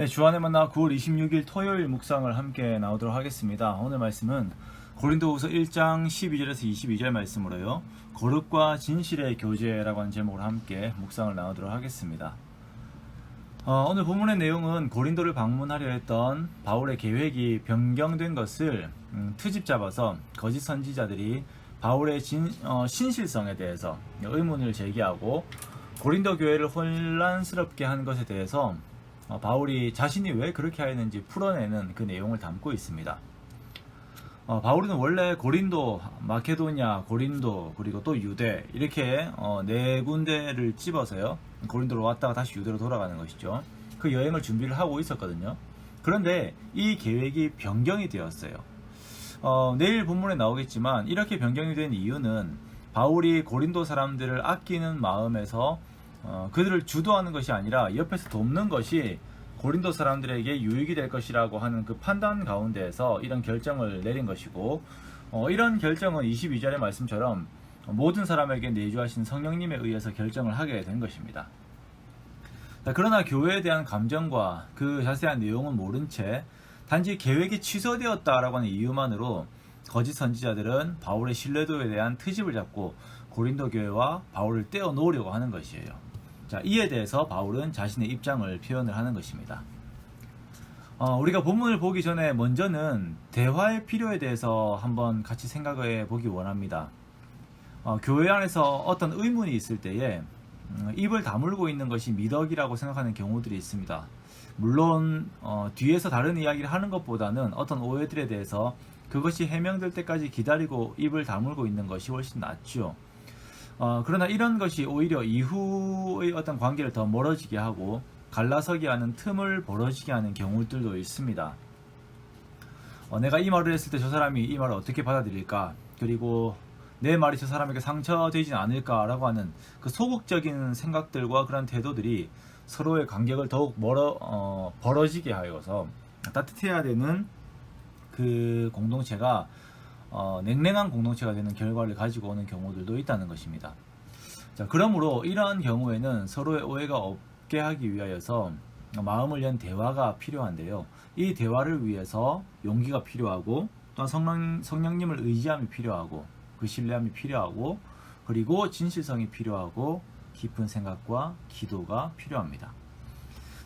네, 주안의 만나 9월 26일 토요일 묵상을 함께 나오도록 하겠습니다. 오늘 말씀은 고린도후서 1장 12절에서 22절 말씀으로요. 거룩과 진실의 교제라고 하는 제목으로 함께 묵상을 나누도록 하겠습니다. 오늘 본문의 내용은 고린도를 방문하려 했던 바울의 계획이 변경된 것을 트집 잡아서 거짓 선지자들이 바울의 신실성에 대해서 의문을 제기하고 고린도 교회를 혼란스럽게 한 것에 대해서 바울이 자신이 왜 그렇게 하였는지 풀어내는 그 내용을 담고 있습니다. 바울은 원래 고린도, 마케도냐, 고린도, 그리고 또 유대 이렇게 네 군데를 집어서요 고린도로 왔다가 다시 유대로 돌아가는 것이죠. 그 여행을 준비를 하고 있었거든요. 그런데 이 계획이 변경이 되었어요. 내일 본문에 나오겠지만 이렇게 변경이 된 이유는 바울이 고린도 사람들을 아끼는 마음에서 그들을 주도하는 것이 아니라 옆에서 돕는 것이 고린도 사람들에게 유익이 될 것이라고 하는 그 판단 가운데에서 이런 결정을 내린 것이고, 이런 결정은 22절의 말씀처럼 모든 사람에게 내주하신 성령님에 의해서 결정을 하게 된 것입니다. 그러나 교회에 대한 감정과 그 자세한 내용은 모른 채 단지 계획이 취소되었다라고 하는 이유만으로 거짓 선지자들은 바울의 신뢰도에 대한 트집을 잡고 고린도 교회와 바울을 떼어놓으려고 하는 것이에요. 자, 이에 대해서 바울은 자신의 입장을 표현을 하는 것입니다. 우리가 본문을 보기 전에 먼저는 대화의 필요에 대해서 한번 같이 생각해 보기 원합니다. 교회 안에서 어떤 의문이 있을 때에 입을 다물고 있는 것이 미덕이라고 생각하는 경우들이 있습니다. 물론 뒤에서 다른 이야기를 하는 것보다는 어떤 오해들에 대해서 그것이 해명될 때까지 기다리고 입을 다물고 있는 것이 훨씬 낫죠. 그러나 이런 것이 오히려 이후의 어떤 관계를 더 멀어지게 하고 갈라서게 하는 틈을 벌어지게 하는 경우들도 있습니다. 내가 이 말을 했을 때 저 사람이 이 말을 어떻게 받아들일까, 그리고 내 말이 저 사람에게 상처되진 않을까라고 하는 그 소극적인 생각들과 그런 태도들이 서로의 간격을 더욱 벌어지게 하여서 따뜻해야 되는 그 공동체가 냉랭한 공동체가 되는 결과를 가지고 오는 경우들도 있다는 것입니다. 자, 그러므로 이러한 경우에는 서로의 오해가 없게 하기 위하여서 마음을 연 대화가 필요한데요. 이 대화를 위해서 용기가 필요하고 또한 성령님을 의지함이 필요하고 그 신뢰함이 필요하고 그리고 진실성이 필요하고 깊은 생각과 기도가 필요합니다.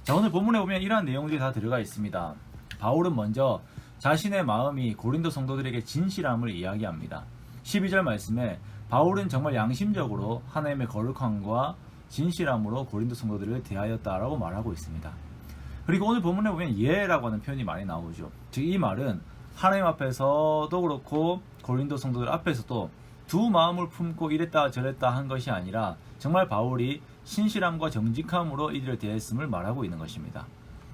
자, 오늘 본문에 보면 이러한 내용들이 다 들어가 있습니다. 바울은 먼저 자신의 마음이 고린도 성도들에게 진실함을 이야기합니다. 12절 말씀에 바울은 정말 양심적으로 하나님의 거룩함과 진실함으로 고린도 성도들을 대하였다라고 말하고 있습니다. 그리고 오늘 본문에 보면 예라고 하는 표현이 많이 나오죠. 즉 이 말은 하나님 앞에서도 그렇고 고린도 성도들 앞에서도 두 마음을 품고 이랬다 저랬다 한 것이 아니라 정말 바울이 신실함과 정직함으로 이들을 대했음을 말하고 있는 것입니다.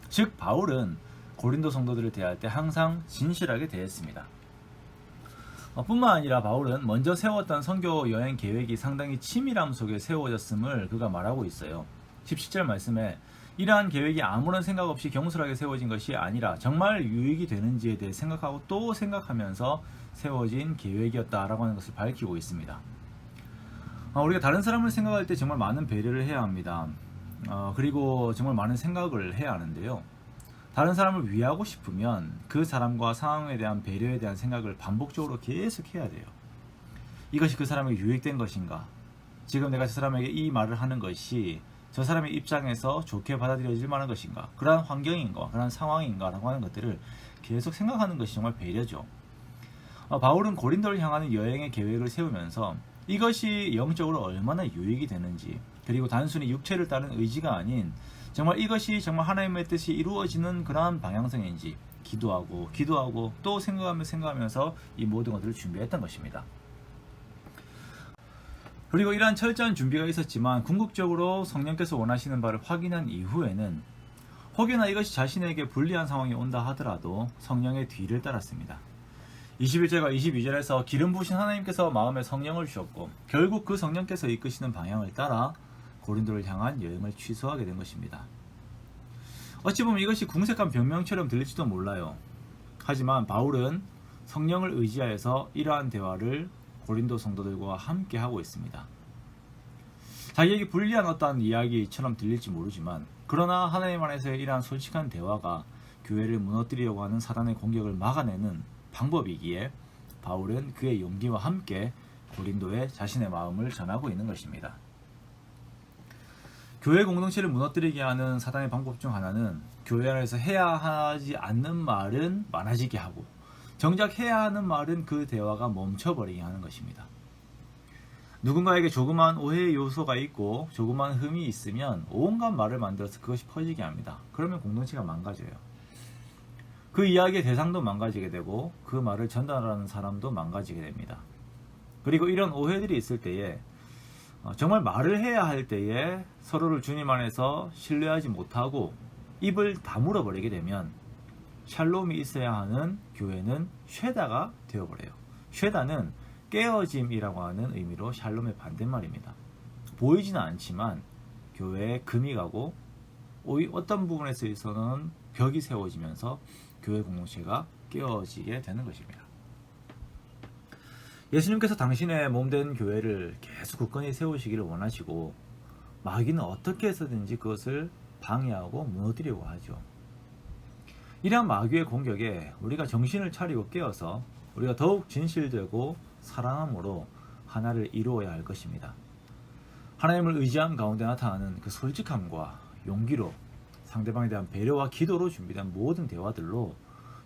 즉 바울은 고린도 성도들을 대할 때 항상 진실하게 대했습니다. 뿐만 아니라 바울은 먼저 세웠던 선교 여행 계획이 상당히 치밀함 속에 세워졌음을 그가 말하고 있어요. 17절 말씀에 이러한 계획이 아무런 생각 없이 경솔하게 세워진 것이 아니라 정말 유익이 되는지에 대해 생각하고 또 생각하면서 세워진 계획이었다라고 하는 것을 밝히고 있습니다. 우리가 다른 사람을 생각할 때 정말 많은 배려를 해야 합니다. 그리고 정말 많은 생각을 해야 하는데요. 다른 사람을 위하고 싶으면 그 사람과 상황에 대한 배려에 대한 생각을 반복적으로 계속 해야 돼요. 이것이 그 사람에게 유익된 것인가? 지금 내가 저 사람에게 이 말을 하는 것이 저 사람의 입장에서 좋게 받아들여질 만한 것인가? 그러한 환경인가? 그러한 상황인가? 라고 하는 것들을 계속 생각하는 것이 정말 배려죠. 바울은 고린도를 향하는 여행의 계획을 세우면서 이것이 영적으로 얼마나 유익이 되는지, 그리고 단순히 육체를 따른 의지가 아닌 정말 이것이 정말 하나님의 뜻이 이루어지는 그러한 방향성인지 기도하고 또 생각하면서 이 모든 것들을 준비했던 것입니다. 그리고 이러한 철저한 준비가 있었지만 궁극적으로 성령께서 원하시는 바를 확인한 이후에는 혹여나 이것이 자신에게 불리한 상황이 온다 하더라도 성령의 뒤를 따랐습니다. 21절과 22절에서 기름 부으신 하나님께서 마음에 성령을 주셨고 결국 그 성령께서 이끄시는 방향을 따라 고린도를 향한 여행을 취소하게 된 것입니다. 어찌 보면 이것이 궁색한 변명처럼 들릴지도 몰라요. 하지만 바울은 성령을 의지하여서 이러한 대화를 고린도 성도들과 함께 하고 있습니다. 자기에게 불리한 어떠한 이야기처럼 들릴지 모르지만 그러나 하나님 안에서의 이러한 솔직한 대화가 교회를 무너뜨리려고 하는 사단의 공격을 막아내는 방법이기에 바울은 그의 용기와 함께 고린도에 자신의 마음을 전하고 있는 것입니다. 교회 공동체를 무너뜨리게 하는 사단의 방법 중 하나는 교회 안에서 해야 하지 않는 말은 많아지게 하고 정작 해야 하는 말은 그 대화가 멈춰버리게 하는 것입니다. 누군가에게 조그만 오해의 요소가 있고 조그만 흠이 있으면 온갖 말을 만들어서 그것이 퍼지게 합니다. 그러면 공동체가 망가져요. 그 이야기의 대상도 망가지게 되고 그 말을 전달하는 사람도 망가지게 됩니다. 그리고 이런 오해들이 있을 때에 정말 말을 해야 할 때에 서로를 주님 안에서 신뢰하지 못하고 입을 다물어 버리게 되면 샬롬이 있어야 하는 교회는 쉐다가 되어버려요. 쉐다는 깨어짐이라고 하는 의미로 샬롬의 반대말입니다. 보이지는 않지만 교회에 금이 가고 어떤 부분에 있어서는 벽이 세워지면서 교회 공동체가 깨어지게 되는 것입니다. 예수님께서 당신의 몸된 교회를 계속 굳건히 세우시기를 원하시고 마귀는 어떻게 해서든지 그것을 방해하고 무너뜨리려고 하죠. 이러한 마귀의 공격에 우리가 정신을 차리고 깨어서 우리가 더욱 진실되고 사랑함으로 하나를 이루어야 할 것입니다. 하나님을 의지한 가운데 나타나는 그 솔직함과 용기로 상대방에 대한 배려와 기도로 준비된 모든 대화들로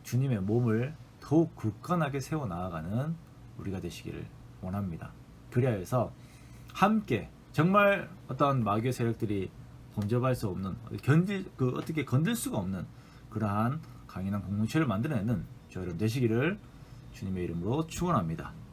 주님의 몸을 더욱 굳건하게 세워나가는 우리가 되시기를 원합니다. 그리하여서 함께 정말 어떤 마귀의 세력들이 범접할 수 없는 어떻게 건들 수가 없는 그러한 강인한 공동체를 만들어내는 저희 여러분 되시기를 주님의 이름으로 축원합니다.